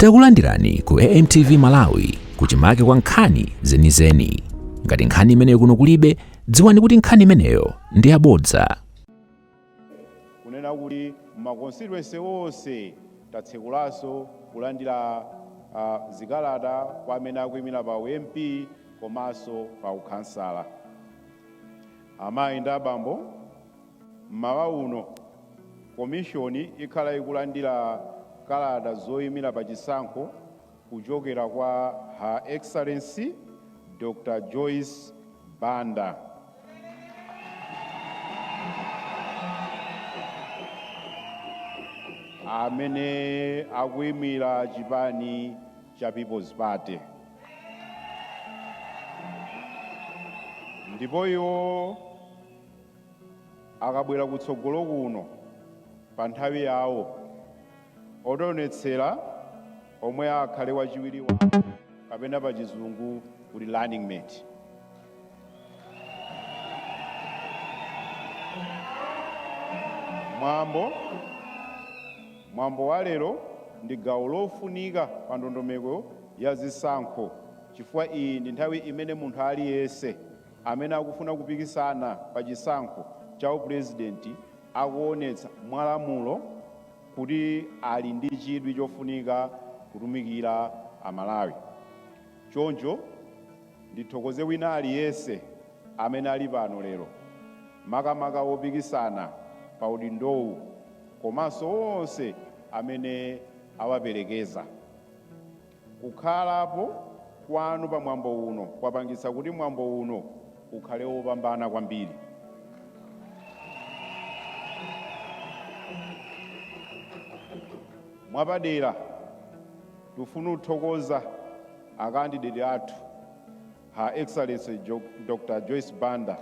Takulandirani ku AMTV Malawi kuchimake kwa nkhani zenizeni. Ngati nkhani imeneyo kuno kulibe, dziwani kuti nkhani imeneyo ndi yabodza. Kunena kuti makonstituency onse tatsekulanso kulandira zikalata kwa amene akuyimira pa MP komanso pa ukhansala. Amayi ndi abambo, mmawa uno komishoni ikhala ikulandira kalata zoyimira pa chisankho kuchokera kwa Her Excellency Dr. Joyce Banda. Amene akuyimira chipani cha People's Party. Ndipo iwo akabwera kutsogolo kuno pa nthawi yawo odonetsera omwe akhale wachiwiri wa kapena pa chizungu kuti Runningmate. Mwambo wa lero ndi gawo lofunika pa ndondomeko ya zisankho, chifukwa iyi ndi nthawi imene munthu aliyense amene akufuna kupikisana pa chisankho cha upresidenti akuonetsa mwalamulo kuti ali ndi chidwi chofunika kutumikira Amalawi. Choncho ndithokoze wina aliyense amene ali pano lero, makamaka opikisana pa udindowu komanso onse amene awaperekeza. Kukhalapo kwanu pa mwambo uno kwapangitsa kuti mwambo uno ukhale wopambana kwambiri. Mwapadera tufuna kuthokoza akandidate athu Her Excellency Dr. Joyce Banda.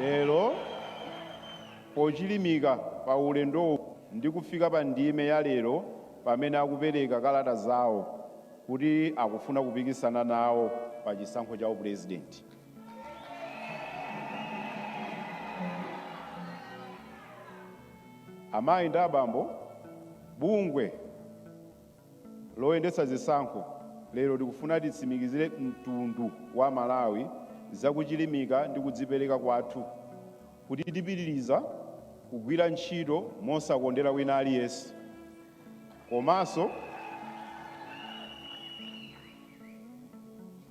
Lero pochilimika pa ulendo ndi kufika pa ndime ya lero pamene akupereka kalata zawo kuti akufuna kupikisana nawo pa chisankho cha upresidenti. Amayi ndi abambo, bungwe loyendetsa zisankho lero tikufuna titsimikizire mtundu wa Malawi zakuchilimika ndi kudzipereka kwathu kuti tipitiriza kugwira ntchito mosakondera wina aliyense,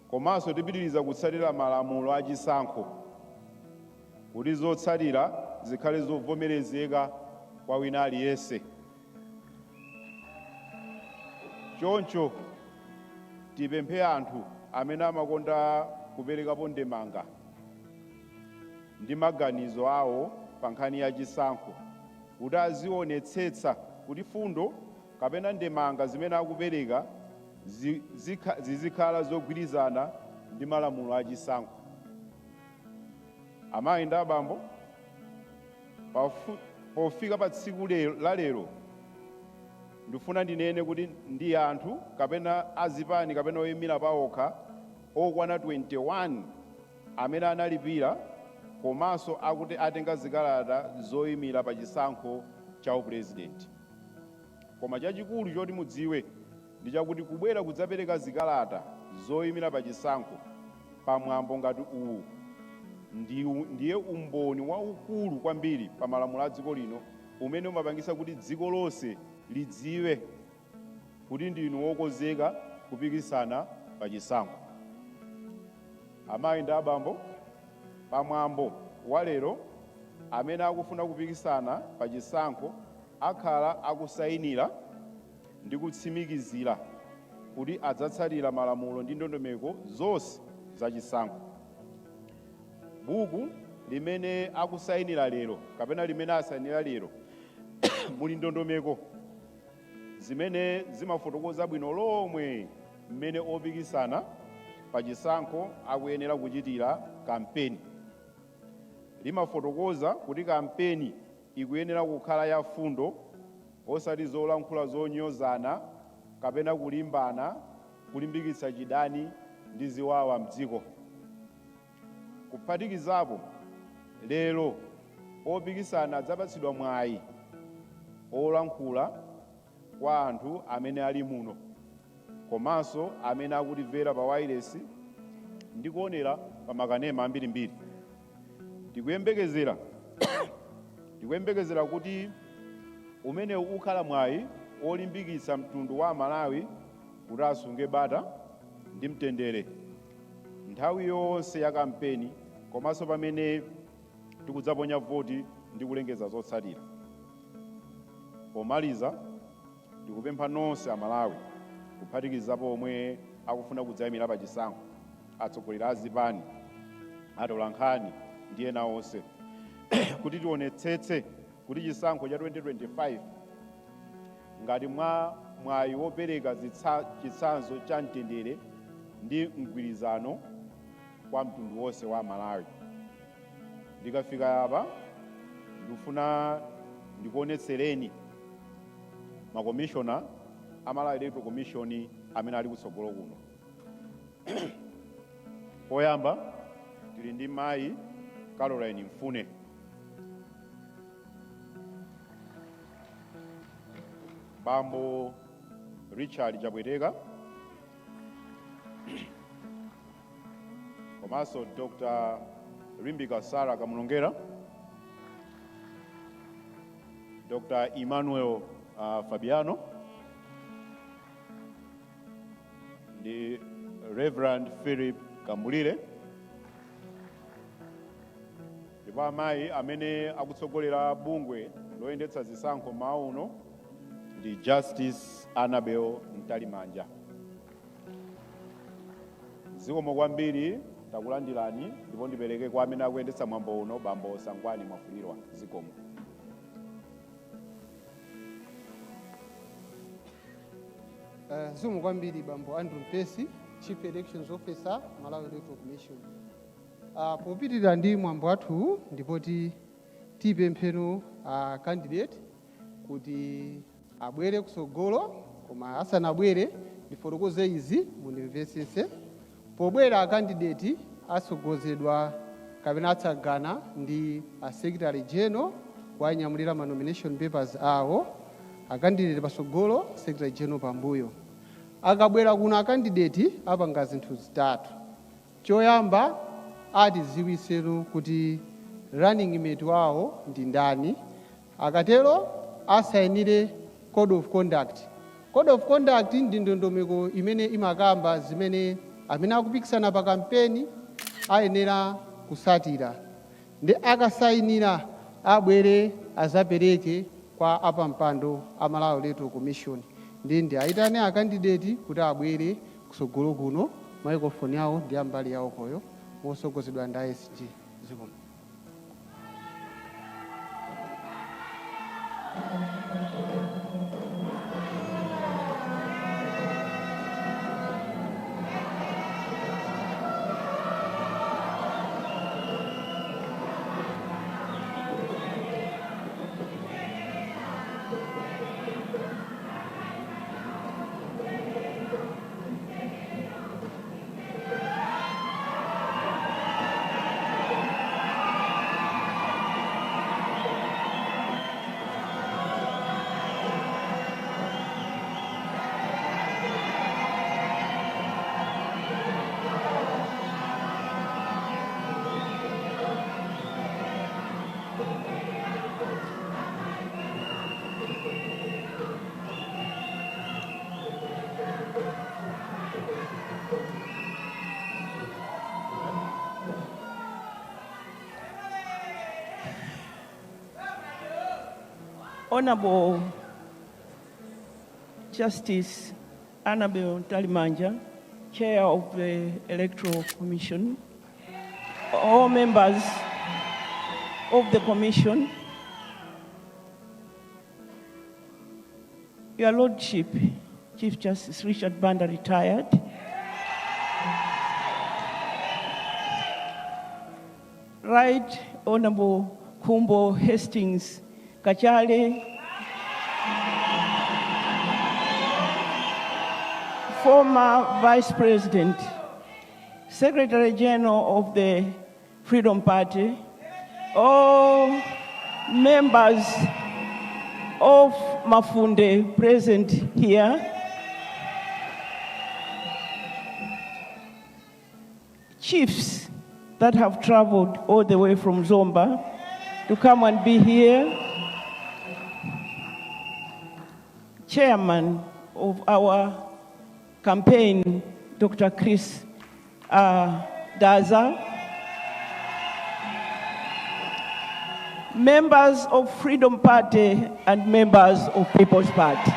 komanso tipitiriza kutsatira malamulo a chisankho kuti zotsatira zikhale zovomerezeka kwa wina aliyense. Choncho tipemphe anthu amene amakonda kuperekapo ndemanga ndi maganizo awo pa nkhani ya chisankho kuti azionetsetsa kuti fundo kapena ndemanga zimene akupereka zizikhala zogwirizana ndi malamulo a chisankho. Amayi ndi abambo, pofika pa tsiku la lero ndifuna ndinene kuti ndi anthu kapena azipani kapena oyimira pawokha okwana 21 amene analipira komanso akuti atenga zikalata zoyimira pa chisankho cha upresidenti. Koma chachikulu choti mudziwe ndi chakuti kubwera kudzapereka zikalata zoyimira pa chisankho pa mwambo ngati uwu ndiye umboni waukulu kwambiri pa malamulo a dziko lino umene umapangisa kuti dziko lonse lidziwe kuti ndinu wokonzeka kupikisana pa chisankho. Amayi ndi abambo, pa mwambo wa lero amene akufuna kupikisana pa chisankho akhala akusayinira ndi kutsimikizira kuti adzatsatira malamulo ndi ndondomeko zonse za chisankho. Buku limene akusayinira lero kapena limene asayinira lero muli ndondomeko zimene zimafotokoza bwino lomwe mmene opikisana pa chisankho akuyenera kuchitira kampeni. Limafotokoza kuti kampeni ikuyenera kukhala ya fundo, osati zolankhula zonyozana kapena kulimbana, kulimbikitsa chidani ndi ziwawa mdziko. Kuphatikizapo lero opikisana adzapatsidwa mwayi olankhula kwa anthu amene ali muno komanso amene akutimvera pa wireless ndi kuonera pa makanema ambirimbiri. Tikuyembekezera kuti umene ukhala mwayi olimbikitsa mtundu wa Malawi kuti asunge bata ndi mtendere nthawi yonse ya kampeni komanso pamene tikudzaponya voti ndi kulengeza zotsatira. Pomaliza tikupempha nonse Amalawi kuphatikizapo omwe akufuna kudzayimira pa chisankho, atsogoleri a zipani, atolankhani ndi ena onse kuti tionetsetse kuti chisankho cha 2025 ngati mwayi wopereka chitsanzo cha mtendere ndi mgwirizano kwa mtundu wonse wa Malawi. Ndikafika apa ndikufuna ndikuonetsereni makomishona a Malawi Electoral Commission amene ali kutsogolo kuno. Poyamba tili ndi mayi Caroline Mfune, bambo Richard Chabweteka, komanso Dr. Rimbika Sara Kamulongera, Dr. Emmanuel Fabiano, the Reverend Philip Kambulire, ndipo amayi amene akutsogolera bungwe loyendetsa zisankho mauno ndi Justice Annabel Mtalimanja. Zikomo kwambiri, takulandirani ndipo ndipereke kwa amene akuyendetsa mwambo uno, bambo Sangwani Mwafulirwa. Zikomo. Zikomo kwambiri bambo Andrew Mpesi, Chief Elections Officer, Malawi Electoral Commission. Popitirira ndi mwambo wathu ndipo tipemphero candidate kuti abwere kusogolo, koma asanabwere ndifotokoze izi mundimvetsetse. Pobwera candidate asogozedwa kapena atsagana ndi Secretary General wanyamulira ma nomination papers awo, candidate pasogolo, Secretary General pambuyo. Akabwera kuno candidate apanga zinthu zitatu. Choyamba atidziwitseni kuti running mate wawo ndi ndani. Akatero asayinire code of conduct. Code of conduct ndi ndondomeko imene imakamba zimene amene akupikisana pa kampeni ayenera kusatira. Ndi akasayinira abwere azapereke kwa apampando a Malawi Electoral Commission. Ndi aitane a candidate kuti abwere kusogolo kuno, microphone yawo ndi ambali yawo koyo mosogozedwa ndi ISG. Zikomo. Honorable Justice Annabel Mtalimanja, Chair of the Electoral Commission, all members of the Commission, Your Lordship, Chief Justice Richard Banda, retired, Right Honorable Khumbo Hastings Kachali, former Vice President, Secretary General of the Freedom Party, all members of Mafunde present here. Chiefs that have traveled all the way from Zomba to come and be here. Chairman of our campaign, Dr. Chris Daza. Members of Freedom Party and members of People's Party.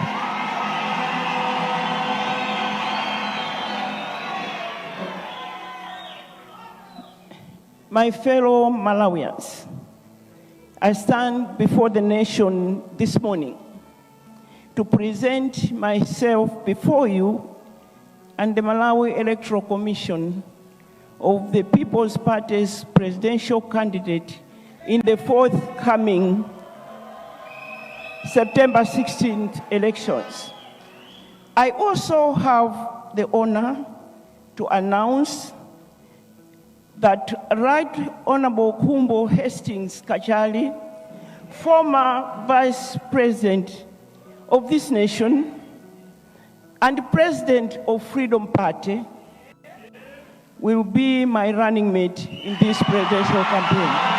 My fellow Malawians, I stand before the nation this morning to present myself before you and the Malawi Electoral Commission of the People's Party's presidential candidate in the forthcoming September 16th elections. I also have the honor to announce that Right Honorable Khumbo Kachali, former Vice President of this nation and President of Freedom Party, will be my running mate in this presidential campaign.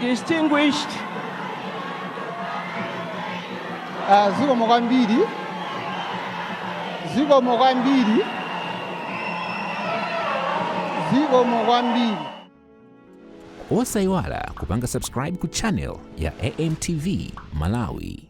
Distinguished zikomo kwambiri. Osayiwala kupanga subscribe ku channel ya AMTV Malawi.